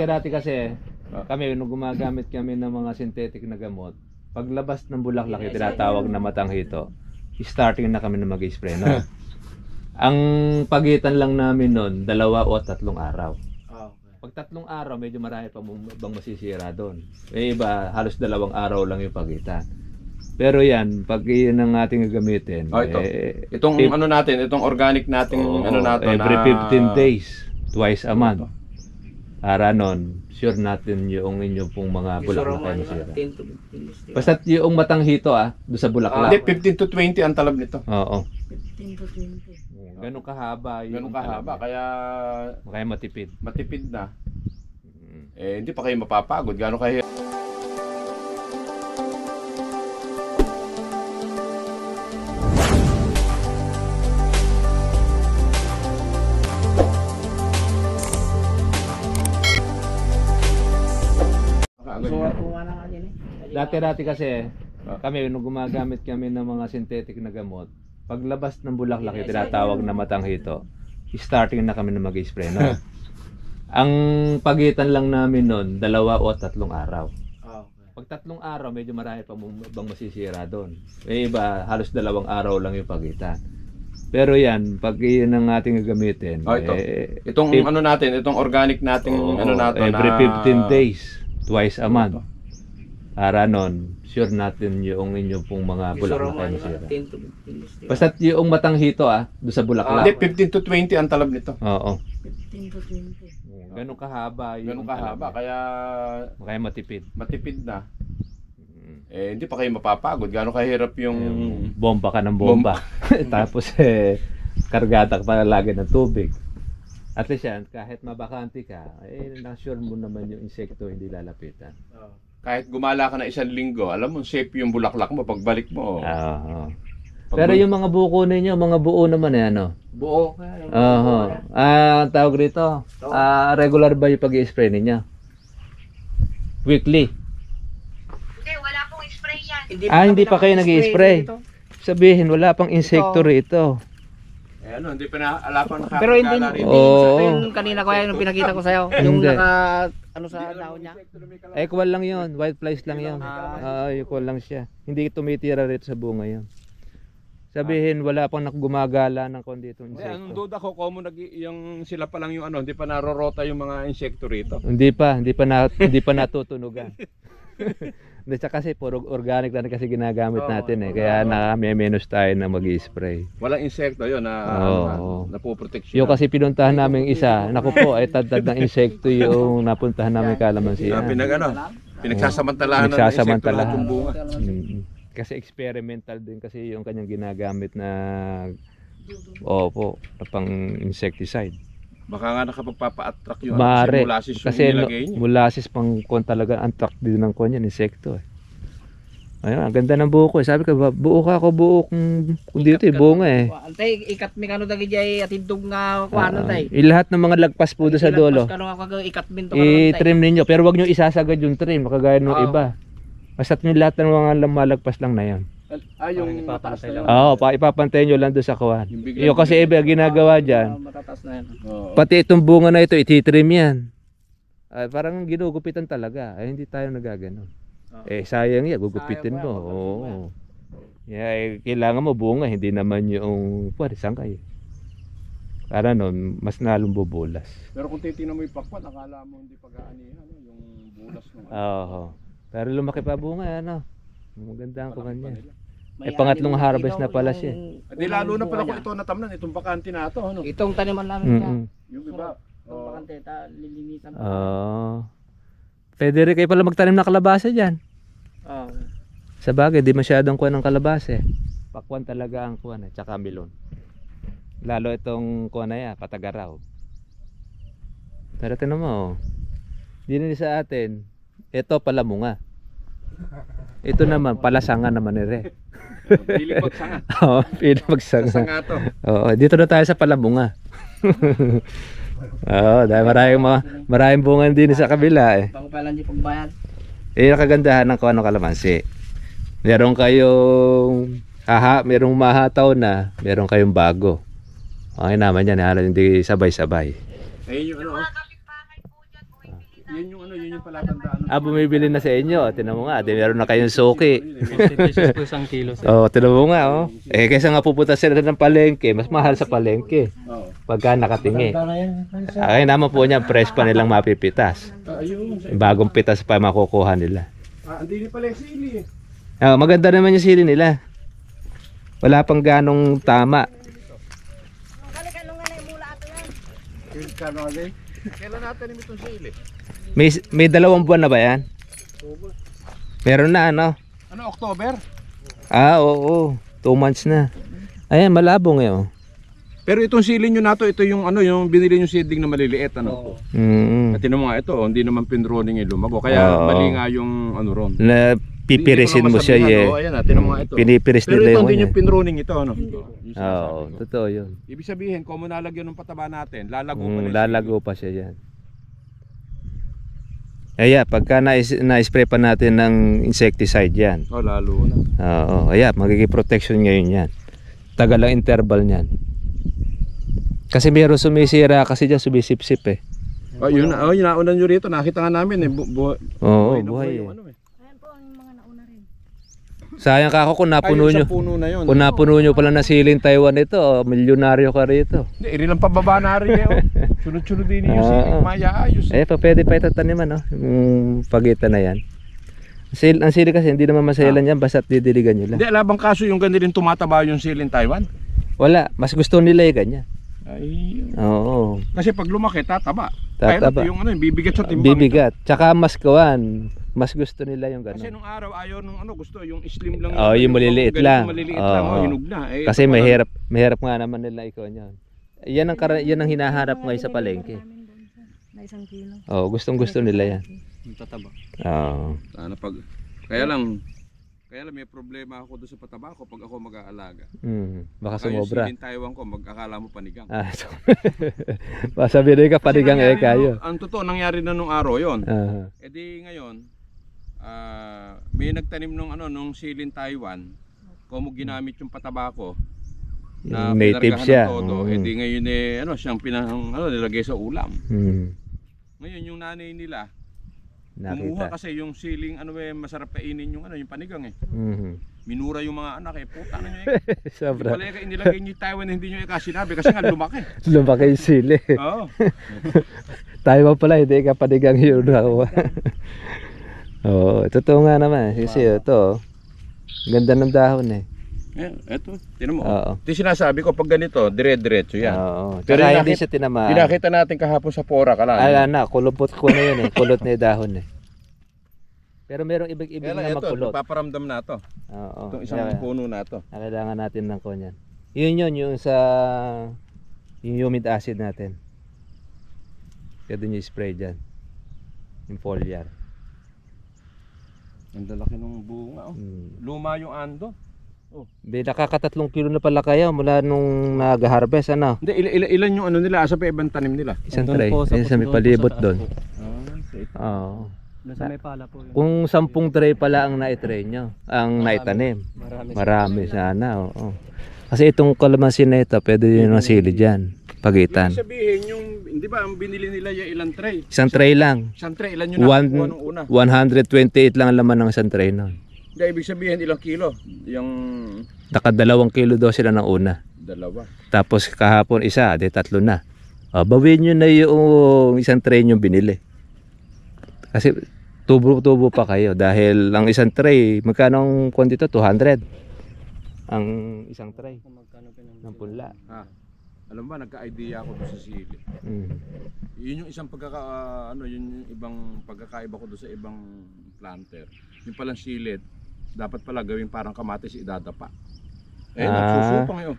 Dati kasi kami nung gumagamit kami ng mga synthetic na gamot, paglabas ng bulaklak yung tinatawag na matanghito, starting na kami na mag-spray no. Ang pagitan lang namin noon 2 o 3 araw. Pag 3 araw medyo marami pa bang masisira doon. May iba halos 2 araw lang yung pagitan. Pero yan, pag yun ang ating gagamitin, itong ano natin, itong organic nating ano natin every 15 days, twice a month. Para nun, sure natin yung inyo pong mga bulaklak ay masira. Basta yung matanghito doon sa bulaklak. Hindi, 15 to 20 ang talab nito. Oo. 15 to 20. Ganun kahaba yung kaya matipid. Matipid na. Hindi pa kayo mapapagod. Gano'n kayo? Dati kasi kami nung gumagamit kami ng mga synthetic na gamot, paglabas ng bulaklak yung tinatawag na matanghito, starting na kami na mag-spray no. Ang pagitan lang namin noon 2 o 3 araw. Pag 3 araw medyo marami pa bang masisira doon. May iba halos 2 araw lang yung pagitan. Pero yan, pag yun ang ating gagamitin, itong ano natin, itong organic nating ano natin every 15 days, twice a month. Para nun, sure natin yung inyo pong mga bulaklak ay masira. Basta yung matanghito doon sa bulaklak. Hindi, 15 to 20 ang talab nito. Oo. 15 to 20. Ganun kahaba yung kaya matipid. Matipid na. Hindi pa kayo mapapagod. Gano'n kahirap yung bomba ka ng bomba. Tapos kargada ka pa lagi ng tubig. At least yan, kahit mabakante ka, na-sure mo naman yung insekto hindi lalapitan. Kahit gumala ka na 1 linggo, alam mo, safe yung bulaklak mo pagbalik mo. Pero yung mga buko ninyo, mga buo naman Buo. Ang tawag rito, regular ba yung pag-i-spray ninyo? Weekly? Hindi, wala pong spray yan. Hindi pa kayo nag-i-spray. Sabihin, wala pang insekto rito. Hindi pa na alapan nakakagala. Pero hindi yung kanina ko yung pinakita ko sa'yo. Yung naka sa daon niya. Equal lang yun, white flies lang yun. Equal lang siya. Hindi tumitira rito sa bunga yun. Sabihin, wala pang gumagala ng kundi itong insekto. Anong duda ko, common yung sila pa lang yung hindi pa narorota yung mga insekto rito. Hindi pa natutunugan. Kasi puro organic na kasi ginagamit natin kaya naka-menos tayo na mag-i-spray. Walang insekto yun na napoproteksyon. Yung kasi pinuntahan namin isa, naku po ay tad ng insekto yung napuntahan namin kalamansian. Pinagsasamantalahan ng insekto lahat yung bunga. Kasi experimental din kasi yung kanyang ginagamit na pang insecticide. Baka nga nakapagpapa-attract yung molasses yung kasi nilagay niya. Molasses pang talaga attract din ng kanya insekto Ayun, ang ganda ng buo ko Sabi ko, buo ka ako buo kung dito bunga Antay, ikat mi kano dagi jay atindog nga kuano tay. Lahat ng mga lagpas po doon sa dulo. Ikat min to I-trim ninyo pero wag niyo isasagad yung trim makagaya ng iba. Basta niyo lahat ng mga malagpas lang na 'yon. Yung ipapantay lang. Ipapantay nyo lang doon sa kuwan. Yung kasi iba ginagawa dyan. Matatas na yan. Pati itong bunga na ito, ititrim yan. Parang ginugupitan talaga. Hindi tayo nagagano. Sayang yan, gugupitin mo. Kailangan mo bunga, hindi naman yung sangkay. Para nun, mas nalong bubulas. Pero kung titignan mo yung pakwan, akala mo hindi pag-aanihan yung bulas ng Pero lumaki pa bunga, maganda ang kuwan niya. Pangatlong harvest na pala siya. Di lalo na pala kung ito natamnan, itong bakante na ito. Itong taniman namin niya. Yung iba. Itong bakante, lilinisan. Pwede rin kayo pala magtanim ng kalabasa dyan. Sa bagay, di masyadong kuwan ng kalabasa Pakwan talaga ang kuwan tsaka melon. Lalo itong kuwan na yan, patagaraw. Pero tinan mo, din sa atin, ito palamunga. Ito naman, palasangan naman Piling pagsanga. Piling pagsanga. Sanga to. Dito na tayo sa palamunga. Dahil maraming bunga din sa kabila Pangpalan di pagbayad. Nakagandahan ng kuwan ng kalamansi. Meron kayong merong mahataw na, meron kayong bago. Okay naman yan, hindi sabay-sabay. Ayun yung ano, Mga kapitbahay po dyan, bumibili na. yun yung palatandaan. Bumibili na sa inyo. Tinan mo nga, di meron na kayong suki. 50 pesos po isang kilo. Oh, tinan mo nga, oh. Kaysa nga pupunta sila ng palengke, mas mahal sa palengke. Oo. Pagka nakatingi. Ay naman po niya, fresh pa nilang mapipitas. Ayun. Bagong pitas pa makukuha nila. Hindi pala yung sili eh. Maganda naman yung sili nila. Wala pang ganong tama. Kailan natin itong sili? May 2 buwan na ba yan? Meron na ano? Ano, October? Oo. 2 months na. Ayan, malabo ngayon. Pero itong sili nyo na to, ito yung ano, yung binili yung seedling na maliliit, ano? At mo nga ito, hindi naman pinroning yung lumago. Kaya Oo. mali nga yung ano ron. Na pipirisin mo siya eh. Ayan na, tinan mo nga ito. Pinipiris Pero nila ito yung hindi ano. yung pinroning ito, ano? Oo, totoo yun. Ibig sabihin, kung mo nalagyan ng pataba natin, lalago pa rin. Lalago pa siya yan. Ayan, pagka na-spray pa natin ng insecticide yan. Oh, lalo na. Oo, ayan, magiging protection ngayon yan. Tagal ang interval niyan. Kasi meron sumisira kasi dyan, sumisip-sip eh. Oh, yun nauna nyo rito, nakita nga namin eh. Oo, na buhay yung eh. ano eh. Ayan po ang mga nauna rin. Sayang ka ako kung napuno Ayun nyo. sa puno na yun. Kung napuno nyo pala na siling Taiwan ito, milyonaryo ka rito. Hindi, irilang pababa na rin eh. Oh. Sunod-sunod din yung sili, mayaayos. Pwede pa itataniman, no? Yung pagitan na yan. Ang sili kasi hindi naman masayalan yan, basta't didiligan nyo lang. Hindi, alabang kaso yung ganito rin tumataba yung sili in Taiwan. Wala, mas gusto nila yung ganyan. Ay, Oo. kasi pag lumaki, tataba. Tataba. Kaya yung ano, bibigat sa timbang. Bibigat. Tsaka mas kawan. Mas gusto nila yung Kasi gano'n. nung araw, ayaw nung ano, gusto yung slim lang. Oo, yung maliliit lang. Maliliit lang, Oo. hinog na. Eh, Kasi ito pala- mahirap nga naman nila ikaw niyan. Yan ang hinaharap ngayon sa palengke. Namin doon sa na 1 kilo. Oo, gustong-gusto nila yan. Yung tataba. Oo. Sana pag, kaya lang may problema ako doon sa pataba ko pag ako mag-aalaga. Baka Kaya yung sumobra. silin Taiwan ko, mag-akala mo panigang. So, sabihin ka panigang Kasi nangyari kayo. Ang totoo, nangyari na nung araw yon. Aha. E di ngayon, may nagtanim nung silin Taiwan, kung mo ginamit yung pataba ko, na Yung native pinargahan siya. ng todo, e di ngayon siyang nilagay sa ulam. Ngayon yung nanay nila, kumuha Nakita. kasi yung siling masarap kainin yung yung panigang eh. Minura yung mga anak puta na nyo eh. Sobra. Pala inilagay nyo yung Taiwan hindi nyo sinabi kasi nga lumaki. Lumaki yung sili. Oo. Tayo pala, hindi ka panigang yun ako. Oo, totoo nga naman. Kasi ito, ganda ng dahon eh. Eto, tinan mo. Oo. Ito sinasabi ko pag ganito, dire-diretso yan. Oo. Pero Tsaka yung hindi siya tinamaan. Pinakita natin kahapon sa Pora ka lang. Na, kulupot ko na yun eh. Kulot na yung dahon eh. Pero merong ibig-ibig Kaya lang na ito, magkulot. paparamdam na to. Oo. Itong isang puno na to. Kailangan natin ng kunyan. Yun yung sa yung humid acid natin. Kaya doon yung spray dyan. Yung foliar. Ang lalaki ng bunga. Oh. Luma yung ando. Nakaka3 kilo na pala kayo mula nung nag-harvest ano. Hindi, ilan yung nila? Asa pa ibang tanim nila? Isang Doon tray. po sa- Ayun sa may doon po palibot sa taas doon. po. Oo. Doon sa may pala po. Yun. Kung 10 tray pala ang na-tray nyo, ang naitanim. Marami sana, oo. Kasi itong kalamansi na ito, pwede yun ang sili dyan. Pagitan. Ibig sabihin yung, di ba ang binili nila yung ilang tray? Isang tray lang. Isang tray, ilan yung nakukuha nung una? 128 lang ang laman ng isang tray nun. Hindi, ibig sabihin ilang kilo? Yung Naka2 kilo daw sila ng una. dalawa. Tapos kahapon isa, di 3 na. Bawin nyo na yung isang tray nyo binili. Kasi tubo-tubo pa kayo. Dahil ang isang tray, magkano ang dito? 200. Ang isang tray. Ng punla. Alam ba, nagka-idea ako doon sa sili. Yun yung isang yun yung ibang pagkakaiba ko doon sa ibang planter. Yung palang silit, dapat pala gawing parang kamatis idadapa. Nagsusupang yun.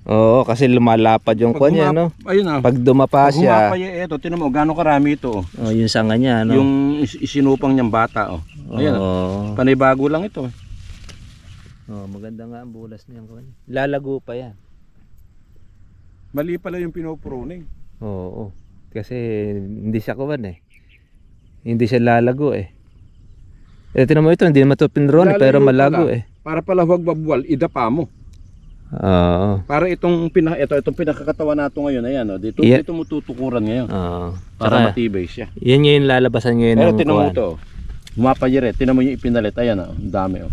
Oo, kasi lumalapad yung Pag kanya, no? Ayun ah. Pag dumapa Pag siya, humapay ito, tinan mo, gano'ng karami ito. Oh. yung sanga niya, no? Yung isinupang niyang bata. Oh. Ayan, Oo. panay bago lang ito. Maganda nga ang bulas niyan. Lalago pa yan. Mali pala yung pinopruning. Oo. Kasi hindi siya kuwan eh. Hindi siya lalago eh. Tinan mo ito, hindi naman ito pinron pero Lalayo malago pala. eh. Para pala huwag babuwal, idapa mo. Oo. Para itong pinakakatawan nato ngayon, ayan o, dito, Yeah. dito mo tutukuran ngayon. Oo. Para Tsaka, matibay siya. yan yung lalabasan ngayon Pero ng tinan mo kuwan. to. Humapayire, tinan mo yung ipinalit, ayan o, ang dami o.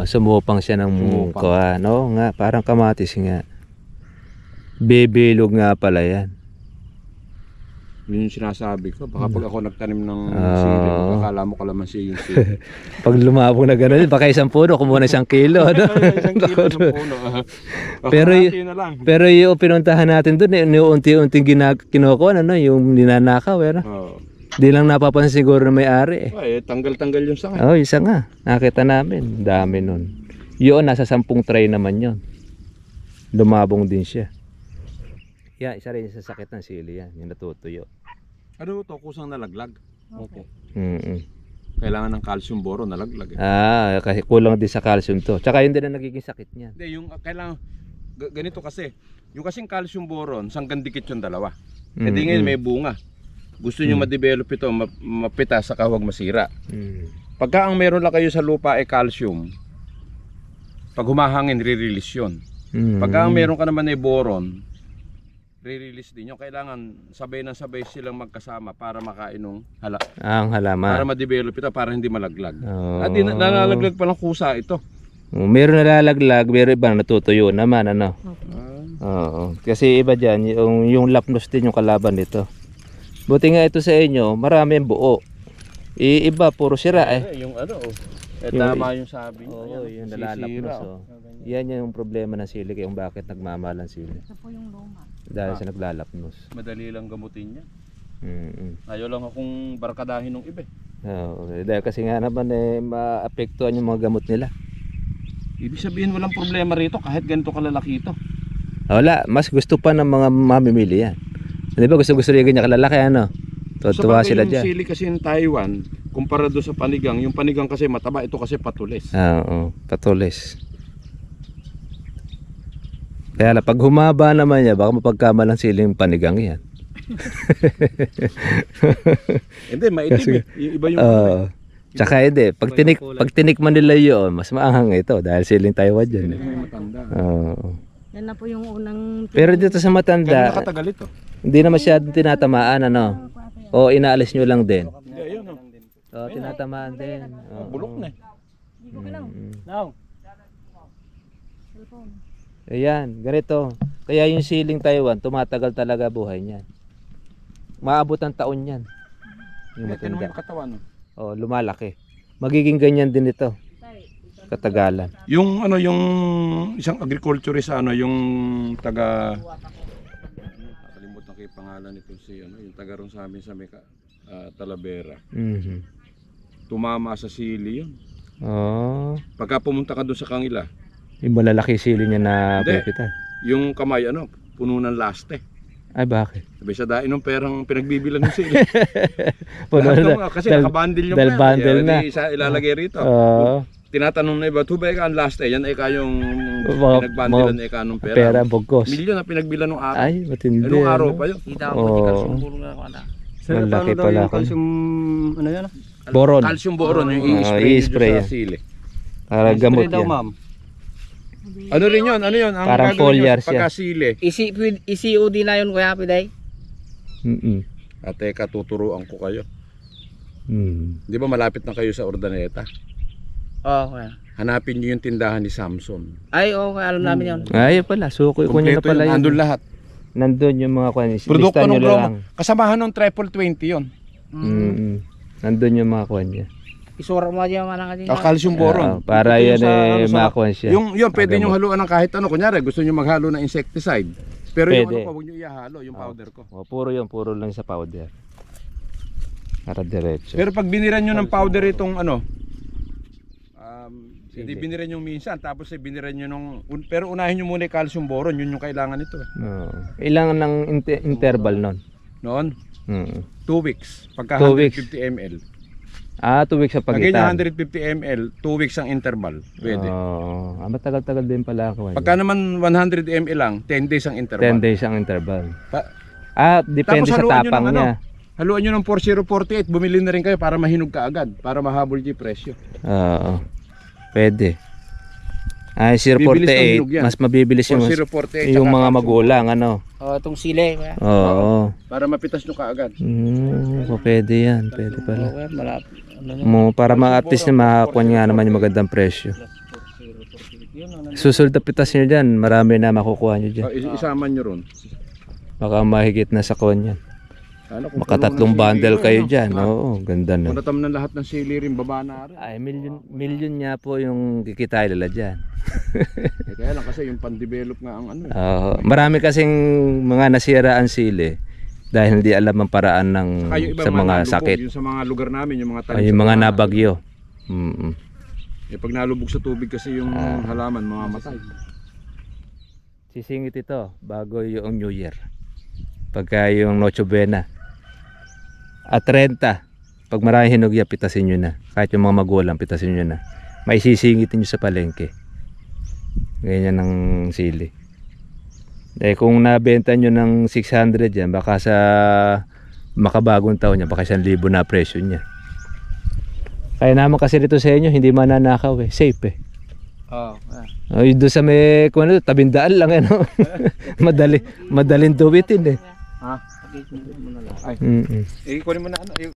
Sumupang siya ng Sumupang. kuwan. Oo nga, parang kamatis nga. Bebilog nga pala yan. Yun yung sinasabi ko, baka pag ako nagtanim ng Ah. sili, akala mo kalamansi yung sili. Pag lumabong na gano'n, baka isang puno, kumuha na 1 kilo. Ano? Isang kilo ng puno. Pero Kalahati na lang. Pero yung pinuntahan natin doon, yung unti-unting kinukuha, ano, yung ninanakaw, eh, no? Oo. Di lang napapansin siguro na may-ari, eh. Ay, tanggal-tanggal yung sanga. Oh, isa nga. Nakita namin. Dami nun. Yun, nasa 10 tray naman yun. Lumabong din siya. Yan, isa rin sa sakit ng sili yan. Yung natutuyo. Ano to, kusang nalaglag? Okay. Kailangan ng calcium boron, nalaglag eh. Kasi kulang din sa calcium to. Tsaka yun din ang nagiging sakit niyan. Hindi, yung kailangan, ganito kasi, yung kasing calcium boron, sanggang dikit yung dalawa. Eh di ngayon may bunga. Gusto nyo ma-develop ito, mapita sa huwag masira. Pagka ang meron lang kayo sa lupa ay calcium, pag humahangin, re-release yun. Pagka ang meron ka naman ay boron, re-release din yun. Kailangan sabay na sabay silang magkasama para makain ng Ang halaman. para ma-develop ito, para hindi malaglag. Oh. At di nalalaglag pa ng kusa ito. Meron nalalaglag, meron iba natutuyo naman, ano. Oo. Kasi iba dyan, yung lapnos din yung kalaban nito. Buti nga ito sa inyo, marami ang buo. Iba, puro sira eh. Yung ano, Yung- tama yung sabi niyo. Oo, Ayan, yung sisira, nalalapnos. oh. Yan yung problema ng sili, kung bakit nagmamahal ang sili. Ito po yung luma. Dahil sa naglalapnos. Madali lang gamutin yan. Mm. Ayaw lang akong barkadahin ng iba. Oo, dahil kasi nga naman maapektuhan yung mga gamot nila. Ibig sabihin walang problema rito kahit ganito kalalaki ito. Wala, mas gusto pa ng mga mamimili yan. Di ba gusto rin ganyan kalalaki, ano? Tuwa Sa sila yung dyan. sili kasi in Taiwan, kumpara doon sa panigang, yung panigang kasi mataba, ito kasi patulis. Oo, patulis. Kaya lang, pag humaba naman niya, baka mapagkamalang siling panigang yan. Hindi, maitim eh. Yung iba yung Tsaka hindi, pag tinikman nila yun, mas maanghang ito dahil siling Taiwan dyan. may matanda. Oo. Yan na po yung unang... Pero dito sa Kaya matanda, nakatagal ito. hindi na masyadong tinatamaan, ano? O inaalis nyo lang din. Hindi, ayun oh. O, tinatamaan din. Oo. Bulok na eh. Ayan, ganito. Kaya yung siling Taiwan, tumatagal talaga buhay niyan. Maabot ang taon yan. Yung Tingnan mo matanda. yung katawan. Oh, lumalaki. Magiging ganyan din ito. Katagalan. Yung ano, yung isang agriculturist ano, yung taga nakalimutan ko yung pangalan nito si ano, yung taga ron sa amin sa Meka, Talavera. Mhm. Tumama sa sili yun. Oh, Pagka pumunta ka doon sa Kangila, yung malalaki sili niya na Hindi. pipitan. yung kamay ano, puno ng laste. Ay, bakit? Sabi sa dain ng perang pinagbibilan ng sili. Puno Lahat na. ng- kasi dal- nakabundle yung dahil pera. bundle Kaya na. di isa ilalagay rito. Oo. Tinatanong na iba, tubay ka ang laste, yan ay kayong Mga- pinagbundilan ay kanong pera. Pera, bugkos. Milyon na pinagbilan ng araw. Ay, matindi. Anong araw ano? pa yun? Kita ko, Oo. di kalsumbulong na ako na. Sir, Malaki paano daw pala yung ako. calcium, ano yan? Boron. Calcium boron, yung Ah, i-spray i-spray nyo yan. sa sili. Para gamot Spray daw, yan. ma'am. Ano rin yun? Ano yun? Ang Parang gagawin nyo foliar sa pagkasili. ECOD na yun, Kuya Piday. At teka, tuturuan ko kayo. Di ba malapit na kayo sa Ordaneta? Oo, Kuya. Hanapin nyo yung tindahan ni Samson. Ay, oo, Kuya, alam namin yun. Ay, pala. Suko ko niya na Kompleto pala yun, yun. andun lahat. Nandun yung mga kwan. Produkto Lista nyo ng Roma. lang. Kasamahan ng triple 20 yun. Nandun yung mga kwan niya. Isura mo dyan, manang ka dyan. Calcium boron. Para Ito yung yan sa, ano, sa- makakuha siya. Yung pwede nyo Gamot. haluan ng kahit ano. Kunyari, gusto nyo maghalo ng insecticide. Pero yung Pwede. ano ko, huwag nyo ihalo, yung powder ko. Oh, puro yun. Puro lang sa powder. Para diretso. Pero pag biniran nyo ng powder itong ano, hindi Sige. biniran yung minsan, tapos biniran nyo nung, pero unahin nyo muna yung calcium boron, yun yung kailangan nito eh. Oo. Ilang ng interval nun? Noon, 2 weeks, pagka 2 weeks. 150 ml. 2 weeks sa Lagay nyo pagitan. 150 ml, 2 weeks ang interval, pwede. Matagal-tagal din pala ako. Pagka naman 100 ml lang, 10 days ang interval. 10 days ang interval. Pa- Depende Tapos sa haluan nyo tapang ng ano? niya. Haluan nyo ng 4048, bumili na rin kayo para mahinog ka agad, para mahabol yung presyo. Oo. Pwede. Ay, Bibilis ang hinog 048, yan. mas mabibilis yung, 048 yung tsaka mga capsule. magulang, ano. Itong sili. Kuya. Oo. Para mapitas nyo kaagad. Pwede yan, pwede pala. Kuya, malapit. Ano na? Para at least na makakuha nga naman yung magandang presyo. Susunod na pitas nyo dyan, marami na makukuha nyo dyan. Isama nyo ron. Baka mahigit na sa kon yan. Ano, kung Makatatlong puno ng bundle sili, kayo ano? dyan. Oo, ganda na. Kung natam ng lahat ng sili rin, baba na rin. Ay, million nga po yung kikita nila dyan. Kaya lang kasi yung pan-develop nga ang ano. Oo. Marami kasing mga nasira ang sili dahil hindi alam ang paraan ng Saka yung ibang sa mga nalubog, sakit. yung sa mga lugar namin, yung mga Ay, yung mga nabagyo. Pag nalubog sa tubig kasi yung halaman, mamamatay. Sisingit ito bago yung New Year. Pagka yung Noche Buena. At 30, pag maraming hinog yan, pitasin nyo na. Kahit yung mga magulang, pitasin nyo na. May sisingitin nyo sa palengke. Ganyan ng sili. Eh kung nabenta nyo ng 600 yan, baka sa makabagong taon niya, baka 1,000 na presyo niya. Kaya naman kasi dito sa inyo, hindi mananakaw eh. Safe eh. Yung doon sa may, kung ano, tabindaan lang ano. Madaling duwitin eh. Ha? Pakita mo na lang. Ay, kunin mo na ano.